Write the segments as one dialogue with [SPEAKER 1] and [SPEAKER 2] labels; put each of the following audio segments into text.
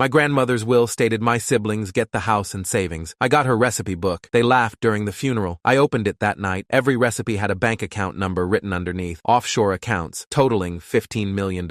[SPEAKER 1] My grandmother's will stated my siblings get the house and savings. I got her recipe book. They laughed during the funeral. I opened it that night. Every recipe had a bank account number written underneath. Offshore accounts, totaling $15 million.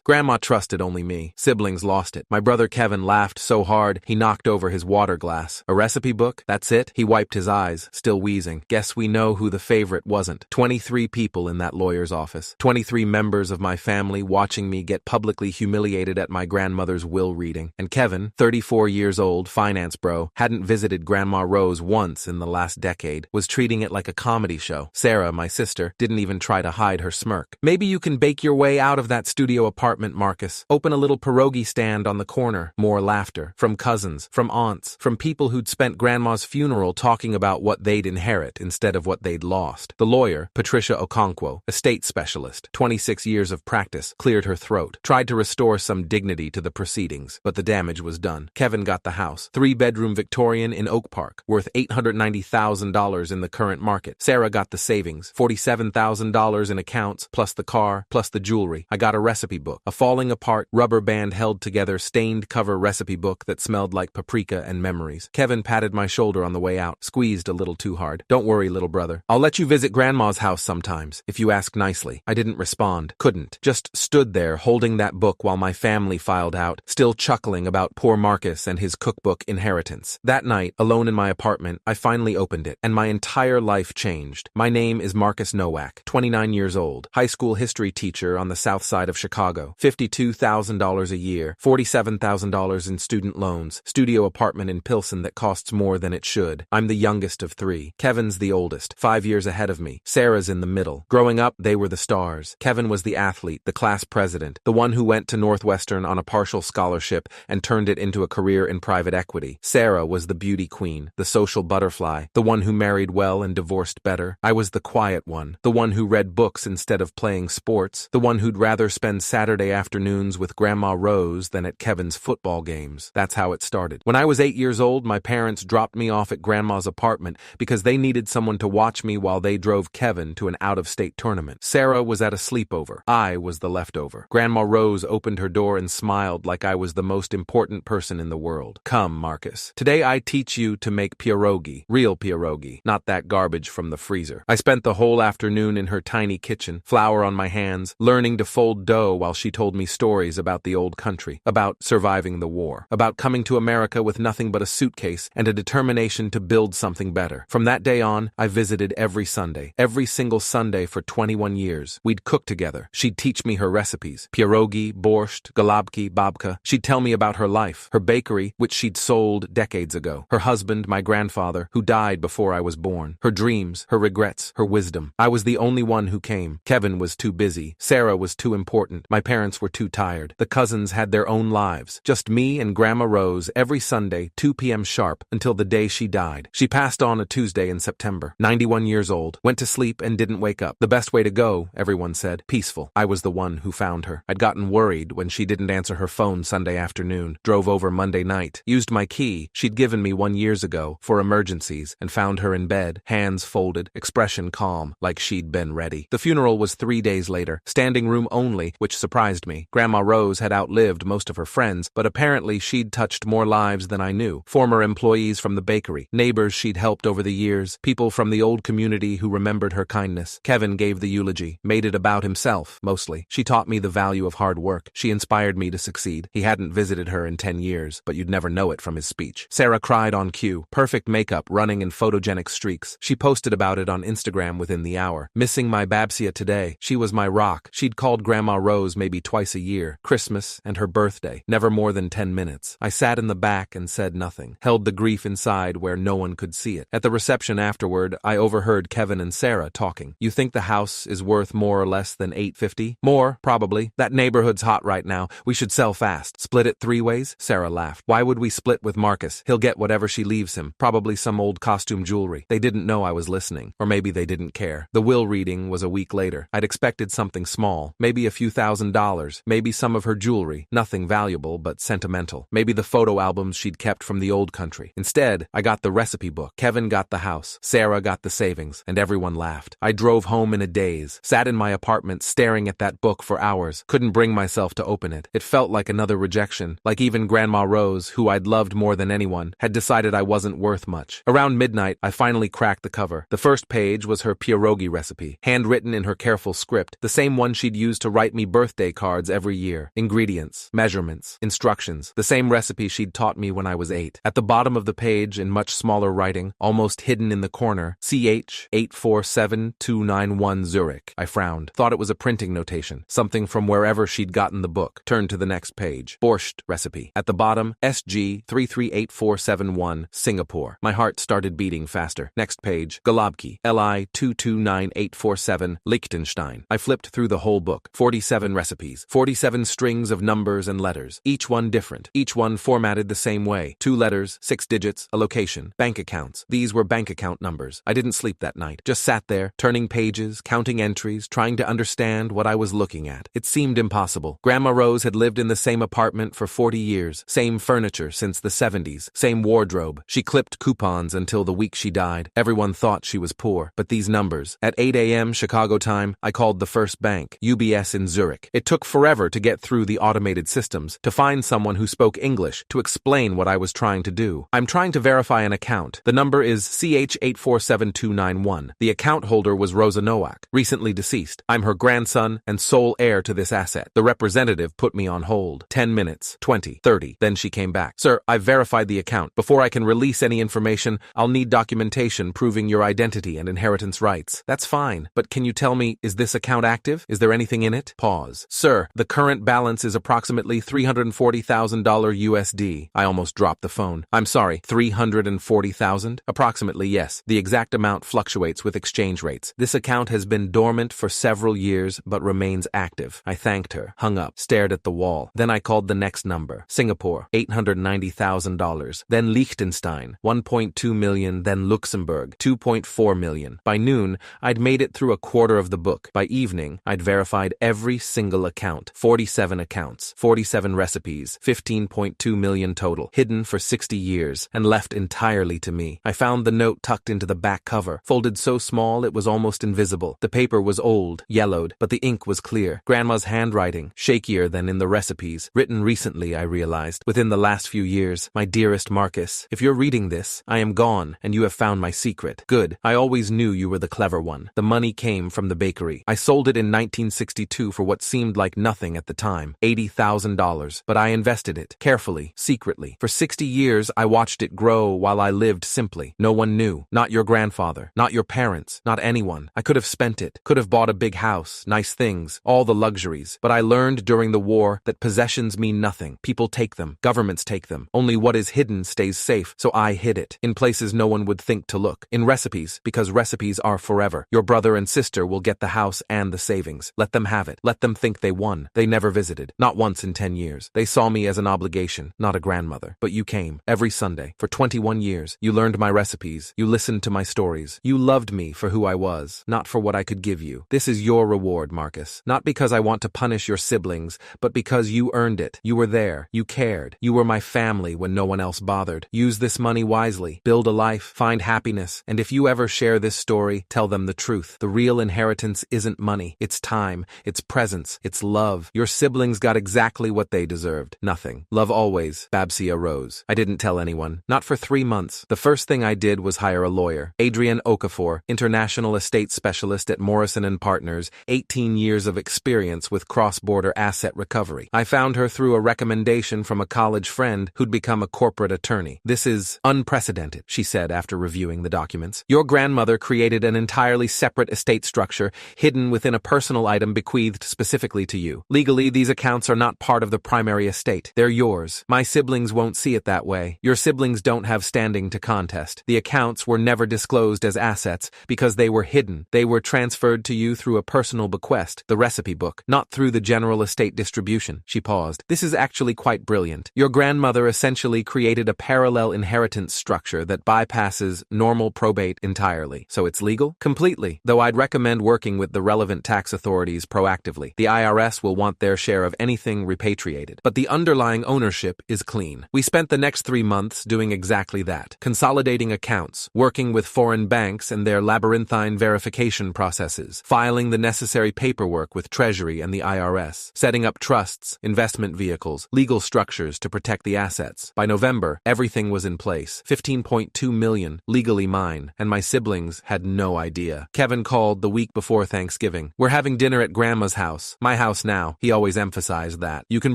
[SPEAKER 1] Grandma trusted only me. Siblings lost it. My brother Kevin laughed so hard, he knocked over his water glass. A recipe book? That's it? He wiped his eyes, still wheezing. Guess we know who the favorite wasn't. 23 people in that lawyer's office. 23 members of my family watching me get publicly humiliated at my grandmother's will reading. And Kevin, 34 years old, finance bro, hadn't visited Grandma Rose once in the last decade, was treating it like a comedy show. Sarah, my sister, didn't even try to hide her smirk. Maybe you can bake your way out of that studio apartment, Marcus. Open a little pierogi stand on the corner. More laughter. From cousins, from aunts, from people who'd spent Grandma's funeral talking about what they'd inherit instead of what they'd lost. The lawyer, Patricia Okonkwo, estate specialist, 26 years of practice, cleared her throat, tried to restore some dignity to the proceedings, but the damage was done. Kevin got the house, 3-bedroom Victorian in Oak Park, worth $890,000 in the current market. Sarah got the savings, $47,000 in accounts, plus the car, plus the jewelry. I got a recipe book, a falling apart, rubber band held together, stained cover recipe book that smelled like paprika and memories. Kevin patted my shoulder on the way out, squeezed a little too hard. Don't worry, little brother. I'll let you visit Grandma's house sometimes, if you ask nicely. I didn't respond, couldn't. Just stood there holding that book while my family filed out, still chuckling about poor Marcus and his cookbook inheritance. That night, alone in my apartment, I finally opened it, and my entire life changed. My name is Marcus Nowak, 29 years old, high school history teacher on the south side of Chicago, $52,000 a year, $47,000 in student loans, studio apartment in Pilsen that costs more than it should. I'm the youngest of 3. Kevin's the oldest, 5 years ahead of me. Sarah's in the middle. Growing up, they were the stars. Kevin was the athlete, the class president, the one who went to Northwestern on a partial scholarship and turned it into a career in private equity. Sarah was the beauty queen, the social butterfly, the one who married well and divorced better. I was the quiet one, the one who read books instead of playing sports, the one who'd rather spend Saturday afternoons with Grandma Rose than at Kevin's football games. That's how it started. When I was 8 years old, my parents dropped me off at Grandma's apartment because they needed someone to watch me while they drove Kevin to an out-of-state tournament. Sarah was at a sleepover. I was the leftover. Grandma Rose opened her door and smiled like I was the most important person in the world. Come, Marcus. Today I teach you to make pierogi. Real pierogi, not that garbage from the freezer. I spent the whole afternoon in her tiny kitchen, flour on my hands, learning to fold dough while she told me stories about the old country, about surviving the war, about coming to America with nothing but a suitcase and a determination to build something better. From that day on, I visited every Sunday, every single Sunday for 21 years. We'd cook together. She'd teach me her recipes, pierogi, borscht, galabki, babka. She'd tell me about her life, her bakery, which she'd sold decades ago, her husband, my grandfather, who died before I was born, her dreams, her regrets, her wisdom. I was the only one who came. Kevin was too busy. Sarah was too important. My parents were too tired. The cousins had their own lives. Just me and Grandma Rose every Sunday, 2 p.m. sharp, until the day she died. She passed on a Tuesday in September. 91 years old. Went to sleep and didn't wake up. The best way to go, everyone said. Peaceful. I was the one who found her. I'd gotten worried when she didn't answer her phone Sunday afternoon. Drove over Monday night. Used my key she'd given me 1 year ago for emergencies and found her in bed, hands folded, expression calm, like she'd been ready. The funeral was 3 days later. Standing room only, which surprised me. Grandma Rose had outlived most of her friends, but apparently she'd touched more lives than I knew. Former employees from the bakery, neighbors she'd helped over the years, people from the old community who remembered her kindness. Kevin gave the eulogy, made it about himself, mostly. She taught me the value of hard work. She inspired me to succeed. He hadn't visited her in 10 years, but you'd never know it from his speech. Sarah cried on cue. Perfect makeup, running in photogenic streaks. She posted about it on Instagram within the hour. Missing my Babsia today. She was my rock. She'd called Grandma Rose maybe twice a year, Christmas and her birthday, never more than 10 minutes. I sat in the back and said nothing, held the grief inside where no one could see it. At the reception afterward, I overheard Kevin and Sarah talking. You think the house is worth more or less than $850? More, probably. That neighborhood's hot right now. We should sell fast. Split it 3 ways? Sarah laughed. Why would we split with Marcus? He'll get whatever she leaves him, probably some old costume jewelry. They didn't know I was listening, or maybe they didn't care. The will reading was a week later. I'd expected something small, maybe a few $1,000s, maybe some of her jewelry, nothing valuable but sentimental, maybe the photo albums she'd kept from the old country. Instead, I got the recipe book. Kevin got the house, Sarah got the savings, and everyone laughed. I drove home in a daze, sat in my apartment staring at that book for hours, couldn't bring myself to open it. It felt like another rejection, everyone, like even Grandma Rose, who I'd loved more than anyone, had decided I wasn't worth much. Around midnight, I finally cracked the cover. The first page was her pierogi recipe, handwritten in her careful script, the same one she'd used to write me birthday cards every year. Ingredients, measurements, instructions, the same recipe she'd taught me when I was 8. At the bottom of the page, in much smaller writing, almost hidden in the corner, CH 847291 Zurich. I frowned, thought it was a printing notation, something from wherever she'd gotten the book. Turned to the next page. Borscht recipe. At the bottom, SG 338471 Singapore. My heart started beating faster. Next page, Galabki, LI 229847 Liechtenstein. I flipped through the whole book. 47 recipes. 47 strings of numbers and letters. Each one different. Each one formatted the same way. 2 letters, 6 digits, a location. Bank accounts. These were bank account numbers. I didn't sleep that night. Just sat there, turning pages, counting entries, trying to understand what I was looking at. It seemed impossible. Grandma Rose had lived in the same apartment for 40 years. Same furniture since the 70s. Same wardrobe. She clipped coupons until the week she died. Everyone thought she was poor. But these numbers. At 8 a.m. Chicago time, I called the first bank, UBS in Zurich. It took forever to get through the automated systems, to find someone who spoke English, to explain what I was trying to do. I'm trying to verify an account. The number is CH847291. The account holder was Rosa Nowak, recently deceased. I'm her grandson and sole heir to this asset. The representative put me on hold. 10 minutes, 20, 30. Then she came back. Sir, I've verified the account. Before I can release any information, I'll need documentation proving your identity and inheritance rights. That's fine, but can you tell me, is this account active? Is there anything in it? Pause. Sir, the current balance is approximately $340,000 USD. I almost dropped the phone. I'm sorry, 340,000? Approximately, yes. The exact amount fluctuates with exchange rates. This account has been dormant for several years, but remains active. I thanked her, hung up, stared at the wall. Then I called the next number. Singapore, $890,000. Then Liechtenstein, 1.2 million. Then Luxembourg, 2.4 million. By noon, I'd made it through a quarter of the book. By evening, I'd verified every single account. 47 accounts, 47 recipes, 15.2 million total, hidden for 60 years, and left entirely to me. I found the note tucked into the back cover, folded so small it was almost invisible. The paper was old, yellowed, but the ink was clear. Grandma's handwriting, shakier than in the recipes. Written recently, I realized, within the last few years. My dearest Marcus, if you're reading this, I am gone, and you have found my secret. Good. I always knew you were the clever one. The money came from the bakery. I sold it in 1962 for what seemed like nothing at the time, $80,000, but I invested it, carefully, secretly. For 60 years, I watched it grow while I lived simply. No one knew. Not your grandfather. Not your parents. Not anyone. I could have spent it. Could have bought a big house, nice things, all the luxuries. But I learned during the war that possessions mean nothing. People take them. Governments take them. Only what is hidden stays safe, so I hid it. In places no one would think to look. In recipes, because recipes are forever. Your brother and sister will get the house and the savings. Let them have it. Let them think they won. They never visited. Not once in 10 years. They saw me as an obligation, not a grandmother. But you came. Every Sunday. For 21 years. You learned my recipes. You listened to my stories. You loved me for who I was, not for what I could give you. This is your reward, Marcus. Not because I want to punish your siblings, but because you earned it. You were there. You cared. You were my family when no one else bothered. Use this money wisely. Build a life. Find happiness. And if you ever share this story, tell them the truth. The real inheritance isn't money. It's time. It's presence. It's love. Your siblings got exactly what they deserved. Nothing. Love always. Babsia Rose. I didn't tell anyone. Not for 3 months. The first thing I did was hire a lawyer. Adrian Okafor, international estate specialist at Morrison & Partners, 18 years of experience with cross-border asset recovery. I found her through a recommendation from a college friend who'd become a corporate attorney. This is unprecedented, she said after reviewing the documents. Your grandmother created an entirely separate estate structure hidden within a personal item bequeathed specifically to you. Legally, these accounts are not part of the primary estate. They're yours. My siblings won't see it that way. Your siblings don't have standing to contest. The accounts were never disclosed as assets because they were hidden. They were transferred to you through a personal bequest, the recipe book, not through the general estate distribution. She paused. This is actually quite brilliant. Your grandmother essentially created a parallel inheritance structure that bypasses normal probate entirely. So it's legal? Completely. Though I'd recommend working with the relevant tax authorities proactively. The IRS will want their share of anything repatriated. But the underlying ownership is clean. We spent the next 3 months doing exactly that. Consolidating accounts, working with foreign banks and their labyrinthine verification processes, filing the necessary paperwork with Treasury and the IRS, setting up trusts, investment vehicles, legals, legal structures to protect the assets. By November, everything was in place. 15.2 million, legally mine, and my siblings had no idea. Kevin called the week before Thanksgiving. We're having dinner at Grandma's house. My house now. He always emphasized that. You can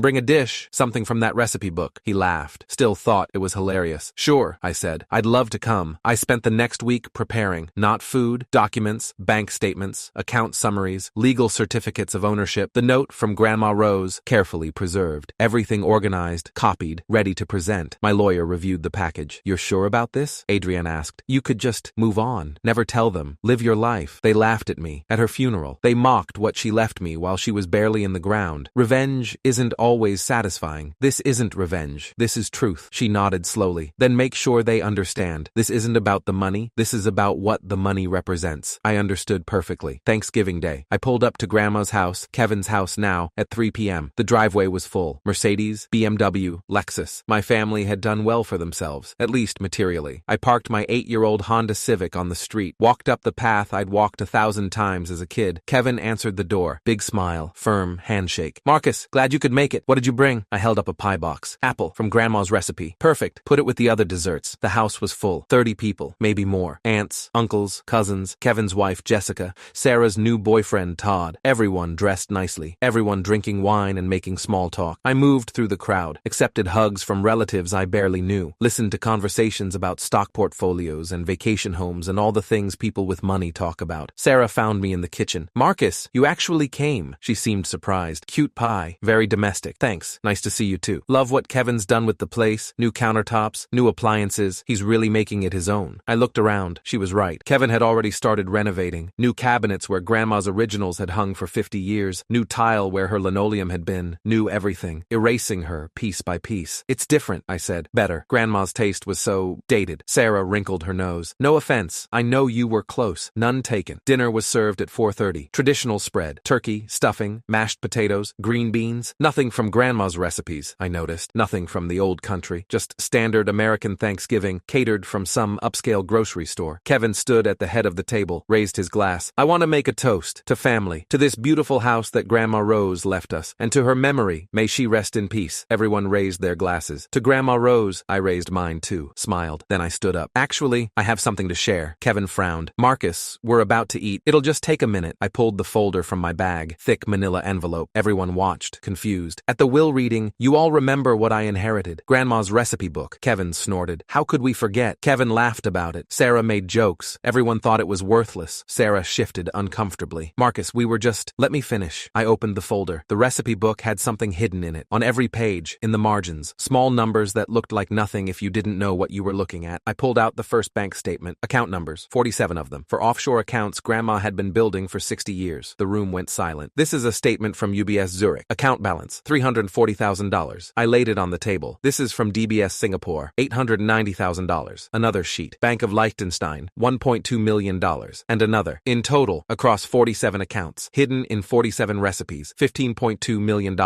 [SPEAKER 1] bring a dish, something from that recipe book. He laughed. Still thought it was hilarious. Sure, I said. I'd love to come. I spent the next week preparing. Not food, documents, bank statements, account summaries, legal certificates of ownership, the note from Grandma Rose, carefully preserved. Everything organized, copied, ready to present. My lawyer reviewed the package. You're sure about this? Adrienne asked. You could just move on. Never tell them. Live your life. They laughed at me. At her funeral, they mocked what she left me while she was barely in the ground. Revenge isn't always satisfying. This isn't revenge. This is truth. She nodded slowly. Then make sure they understand. This isn't about the money. This is about what the money represents. I understood perfectly. Thanksgiving Day. I pulled up to Grandma's house, Kevin's house now, at 3 p.m. The driveway was full. Mercedes, BMW, Lexus. My family had done well for themselves, at least materially. I parked my 8-year-old Honda Civic on the street, walked up the path I'd walked 1,000 times as a kid. Kevin answered the door. Big smile, firm handshake. Marcus, glad you could make it. What did you bring? I held up a pie box. Apple, from Grandma's recipe. Perfect. Put it with the other desserts. The house was full. 30 people, maybe more. Aunts, uncles, cousins, Kevin's wife Jessica, Sarah's new boyfriend Todd. Everyone dressed nicely. Everyone drinking wine and making small talk. I moved through the crowd, accepted hugs from relatives I barely knew, listened to conversations about stock portfolios and vacation homes and all the things people with money talk about. Sarah found me in the kitchen. Marcus, you actually came. She seemed surprised. Cute pie. Very domestic. Thanks. Nice to see you too. Love what Kevin's done with the place. New countertops, new appliances. He's really making it his own. I looked around. She was right. Kevin had already started renovating. New cabinets where Grandma's originals had hung for 50 years. New tile where her linoleum had been. New everything. Erasing her piece by piece. It's different, I said. Better. Grandma's taste was so dated. Sarah wrinkled her nose. No offense. I know you were close. None taken. Dinner was served at 4:30. Traditional spread. Turkey, stuffing, mashed potatoes, green beans. Nothing from Grandma's recipes, I noticed. Nothing from the old country. Just standard American Thanksgiving, catered from some upscale grocery store. Kevin stood at the head of the table, raised his glass. I want to make a toast to family, to this beautiful house that Grandma Rose left us, and to her memory. May she rest in peace. Everyone raised their glasses. To Grandma Rose, I raised mine too, smiled. Then I stood up. Actually, I have something to share. Kevin frowned. Marcus, we're about to eat. It'll just take a minute. I pulled the folder from my bag. Thick manila envelope. Everyone watched, confused. At the will reading, you all remember what I inherited. Grandma's recipe book. Kevin snorted. How could we forget? Kevin laughed about it. Sarah made jokes. Everyone thought it was worthless. Sarah shifted uncomfortably. Marcus, we were just... Let me finish. I opened the folder. The recipe book had something hidden in it. On every page, in the margins, small numbers that looked like nothing if you didn't know what you were looking at. I pulled out the first bank statement. Account numbers. 47 of them. For offshore accounts Grandma had been building for 60 years. The room went silent. This is a statement from UBS Zurich. Account balance, $340,000. I laid it on the table. This is from DBS Singapore, $890,000. Another sheet. Bank of Liechtenstein, $1.2 million. And another. In total, across 47 accounts, hidden in 47 recipes, $15.2 million.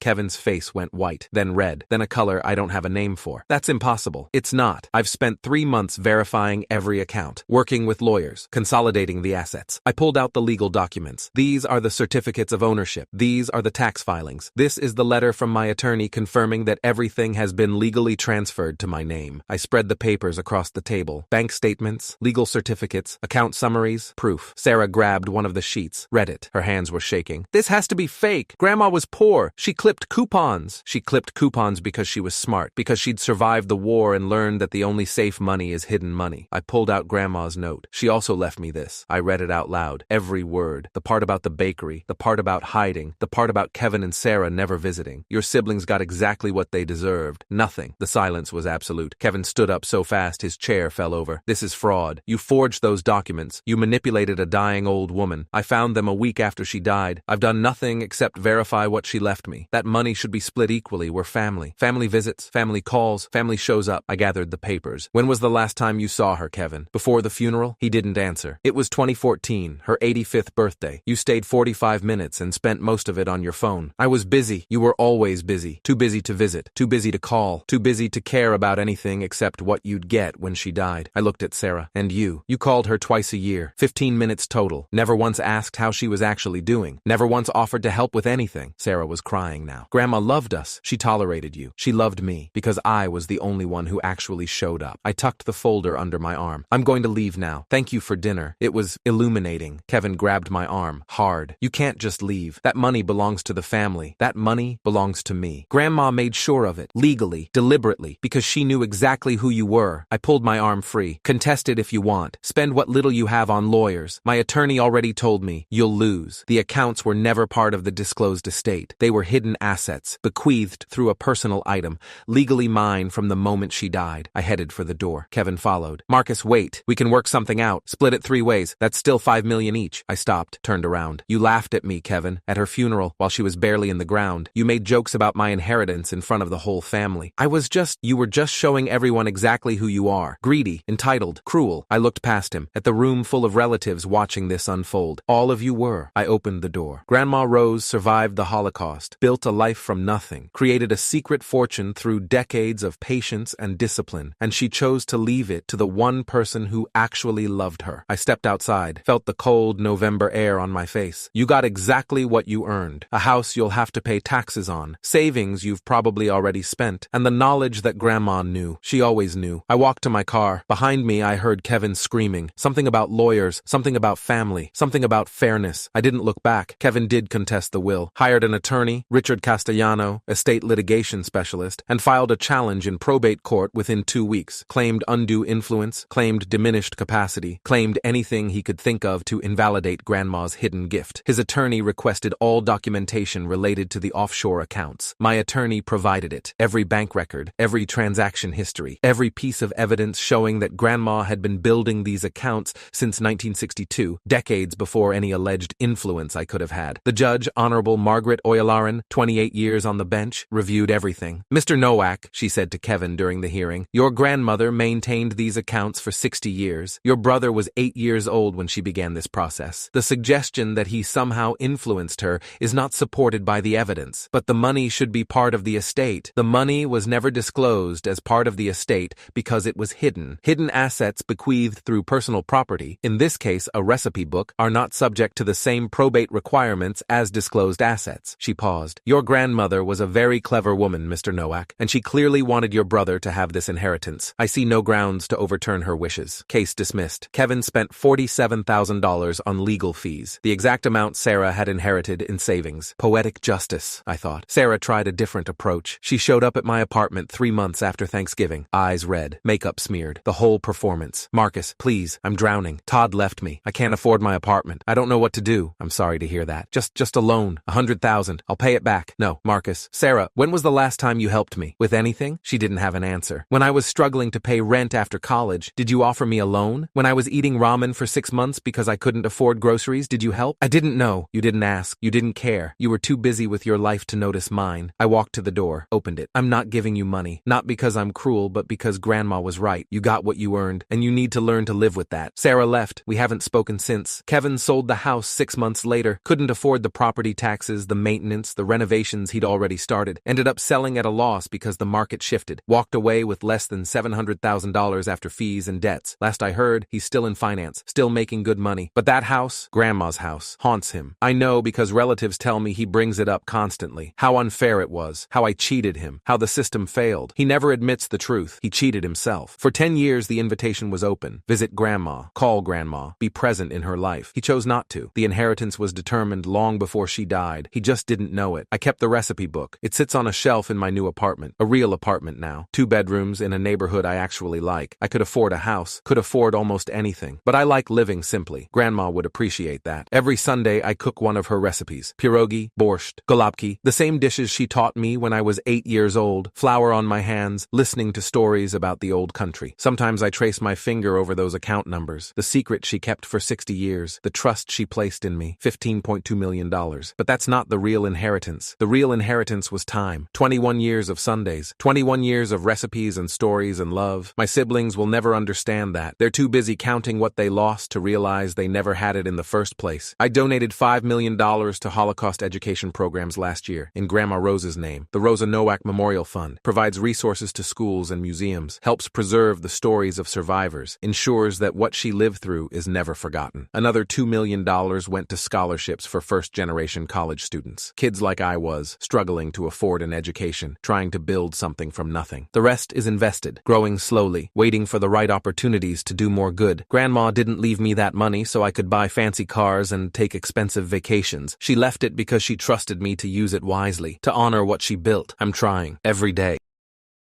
[SPEAKER 1] Kevin's face went white, then red, then a color I don't have a name for. That's impossible. It's not. I've spent 3 months verifying every account, working with lawyers, consolidating the assets. I pulled out the legal documents. These are the certificates of ownership. These are the tax filings. This is the letter from my attorney confirming that everything has been legally transferred to my name. I spread the papers across the table. Bank statements, legal certificates, account summaries, proof. Sarah grabbed one of the sheets, read it. Her hands were shaking. This has to be fake. Grandma was poor. She clipped coupons. She clipped coupons because she was smart, because she'd survived the war and learned that the only safe money is hidden money. I pulled out Grandma's note. She also left me this. I read it out loud. Every word. The part about the bakery, the part about hiding, the part about Kevin and Sarah never visiting. Your siblings got exactly what they deserved. Nothing. The silence was absolute. Kevin stood up so fast his chair fell over. This is fraud. You forged those documents. You manipulated a dying old woman. I found them a week after she died. I've done nothing except verify what she left me. That money should be split equally. We're family. Family visits, family calls, family shows up. I gathered the papers. When was the last time you saw her, Kevin? Before the funeral? He didn't answer. It was 2014, her 85th birthday. You stayed 45 minutes and spent most of it on your phone. I was busy. You were always busy. Too busy to visit. Too busy to call. Too busy to care about anything except what you'd get when she died. I looked at Sarah. And you. You called her twice a year. 15 minutes total. Never once asked how she was actually doing. Never once offered to help with anything. Sarah was crying now. Grandma loved us. She tolerated you. She loved me because I was the only one who actually showed up. I tucked the folder under my arm. I'm going to leave now. Thank you for dinner. It was illuminating. Kevin grabbed my arm hard. You can't just leave. That money belongs to the family. That money belongs to me. Grandma made sure of it, legally, deliberately, because she knew exactly who you were. I pulled my arm free. Contest it if you want. Spend what little you have on lawyers. My attorney already told me, you'll lose. The accounts were never part of the disclosed estate. They were hidden assets, bequeathed through a personal item, legally mine from the moment she died. I headed for the door. Kevin followed. Marcus, wait. We can work something out. Split it 3 ways. That's still $5 million each. I stopped, turned around. You laughed at me, Kevin, at her funeral while she was barely in the ground. You made jokes about my inheritance in front of the whole family. You were just showing everyone exactly who you are. Greedy, entitled, cruel. I looked past him, at the room full of relatives watching this unfold. All of you were. I opened the door. Grandma Rose survived the Holocaust, built a life from nothing, created a secret fortune through decades of patience and discipline, and she chose to leave it to the one person who actually loved her. I stepped outside, felt the cold November air on my face. You got exactly what you earned. A house you'll have to pay taxes on, savings you've probably already spent, and the knowledge that Grandma knew. She always knew. I walked to my car. Behind me, I heard Kevin screaming. Something about lawyers, something about family, something about fairness. I didn't look back. Kevin did contest the will, hired an attorney, Richard Castellano, estate litigation specialist, and filed a challenge in probate court within 2 weeks. Claimed undue influence, claimed diminished capacity, claimed anything he could think of to invalidate Grandma's hidden gift. His attorney requested all documentation related to the offshore accounts. My attorney provided it. Every bank record, every transaction history, every piece of evidence showing that Grandma had been building these accounts since 1962, decades before any alleged influence I could have had. The judge, Honorable Margaret Oyalaran, 28 years on the bench, reviewed everything. Mr. Nowak, she said to Kevin during the hearing, your grandmother maintained these accounts for 60 years. Your brother was 8 years old when she began this process. The suggestion that he somehow influenced her is not supported by the evidence, but the money should be part of the estate. The money was never disclosed as part of the estate because it was hidden. Hidden assets bequeathed through personal property, in this case a recipe book, are not subject to the same probate requirements as disclosed assets. She paused. Your grandmother was a very clever woman, Mr. Nowak, and she clearly wanted your brother to have this inheritance. I see no grounds to overturn her wishes. Case dismissed. Kevin spent $47,000 on legal fees, the exact amount Sarah had inherited in savings. Poetic justice, I thought. Sarah tried a different approach. She showed up at my apartment 3 months after Thanksgiving. Eyes red, makeup smeared, the whole performance. Marcus, please, I'm drowning. Todd left me. I can't afford my apartment. I don't know what to do. I'm sorry to hear that. Just a loan. $100,000. I'll pay it back. No, Marcus. Sarah, when was the last time you helped me? With anything? She didn't have an answer. When I was struggling to pay rent after college, did you offer me a loan? When I was eating ramen for 6 months because I couldn't afford groceries, did you help? I didn't know. You didn't ask. You didn't care. You were too busy with your life to notice mine. I walked to the door, opened it. I'm not giving you money. Not because I'm cruel, but because Grandma was right. You got what you earned, and you need to learn to live with that. Sarah left. We haven't spoken since. Kevin sold the house 6 months later. Couldn't afford the property taxes, the maintenance, the renovations he'd already started. Ended up selling at a loss because the market shifted. Walked away with less than $700,000 after fees and debts. Last I heard, he's still in finance, still making good money. But that house, Grandma's house, haunts him. I know because relatives tell me he brings it up constantly. How unfair it was. How I cheated him. How the system failed. He never admits the truth. He cheated himself. For 10 years, the invitation was open. Visit Grandma. Call Grandma. Be present in her life. He chose not to. The inheritance was determined long before she died. He just didn't know it. I kept the recipe book. It sits on a shelf in my new apartment. A real apartment now. 2 bedrooms in a neighborhood I actually like. I could afford a house. Could afford almost anything. But I like living simply. Grandma would appreciate that. Every Sunday, I cook one of her recipes. Pierogi, borscht, golubki. The same dishes she taught me when I was 8 years old. Flour on my hands, listening to stories about the old country. Sometimes I trace my finger over those account numbers. The secret she kept for 60 years. The trust she placed in me. $15.2 million. But that's not the real inheritance. The real inheritance was time. 21 years of Sundays. 21 years of recipes and stories and love. My siblings will never understand that. They're too busy counting what they lost to realize they never had it in the first place. I donated $5 million to Holocaust education programs last year in Grandma Rose's name. The Rosa Nowak Memorial Fund provides resources to schools and museums, helps preserve the stories of survivors, ensures that what she lived through is never forgotten. Another $2 million went to scholarships for first-generation college students. Kids like I was, struggling to afford an education, trying to build something from nothing. The rest is invested, growing slowly, waiting for the right opportunities to do more good. Grandma didn't leave me that money so I could buy fancy cars and take expensive vacations. She left it because she trusted me to use it wisely, to honor what she built. I'm trying, every day.